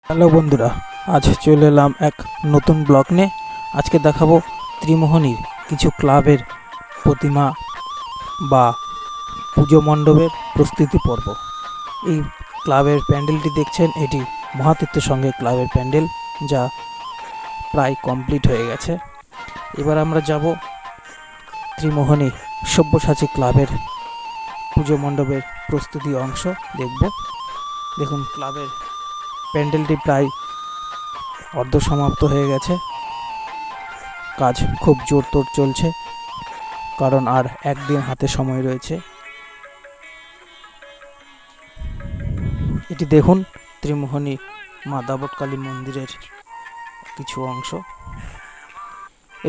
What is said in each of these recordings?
Hello বন্ধুরা, আজ চলে এলাম এক নতুন ব্লগ নিয়ে। আজকে দেখাবো ত্রিমোহনীর কিছু ক্লাবের প্রতিমা বা পুজো মণ্ডপের প্রস্তুতি পর্ব। এই ক্লাবের প্যান্ডেলটি দেখছেন, এটি মহাতীর্থ সঙ্গে ক্লাবের প্যান্ডেল, যা প্রায় কমপ্লিট হয়ে গেছে। এবার আমরা যাব ত্রিমোহনী সব্যসাচী ক্লাবের পুজো মণ্ডপের প্রস্তুতি অংশ দেখব। দেখুন, ক্লাবের প্যান্ডেলটি প্রায় অর্ধসমাপ্ত হয়ে গেছে। কাজ খুব জোরতোর চলছে, কারণ আর একদিন হাতে সময় রয়েছে। এটি দেখুন, ত্রিমোহনী মা দাবটকালী মন্দিরের কিছু অংশ।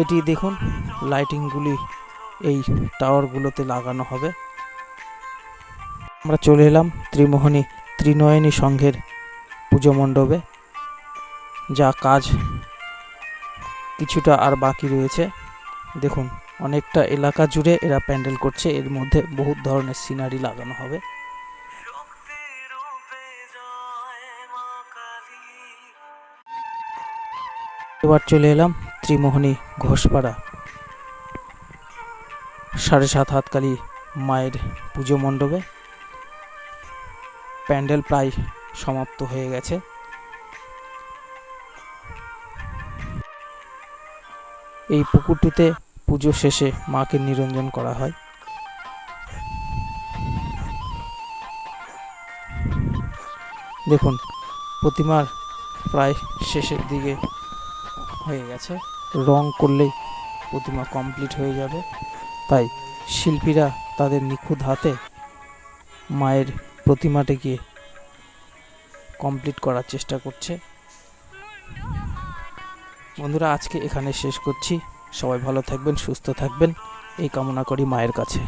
এটি দেখুন, লাইটিংগুলি এই টাওয়ারগুলোতে লাগানো হবে। আমরা চলে এলাম ত্রিমোহনী ত্রিনয়নী সংঘের পুজো মণ্ডপে, যা কাজ কিছুটা আর বাকি রয়েছে। দেখুন, অনেকটা এলাকা জুড়ে এরা প্যান্ডেল করছে, এর মধ্যে বহুত ধরনের সিনারি লাগানো হবে। এবার চলে এলাম ত্রিমোহনী ঘোষপাড়া 7.5 হাতকালী মায়ের পুজো মণ্ডপে। প্যান্ডেল প্রায় সমাপ্ত হয়ে গেছে। এই পুকুরটিতে পুজো শেষে মাকে নিরঞ্জন করা হয়। দেখুন, প্রতিমার প্রায় শেষের দিকে হয়ে গেছে। রং করলেই প্রতিমা কমপ্লিট হয়ে যাবে, তাই শিল্পীরা তাদের নিখুঁত হাতে মায়ের প্রতিমাটিকে কমপ্লিট করার চেষ্টা করছে। বন্ধুরা, আজকে এখানে শেষ করছি। সবাই ভালো থাকবেন, সুস্থ থাকবেন, এই কামনা করি মায়ের কাছে।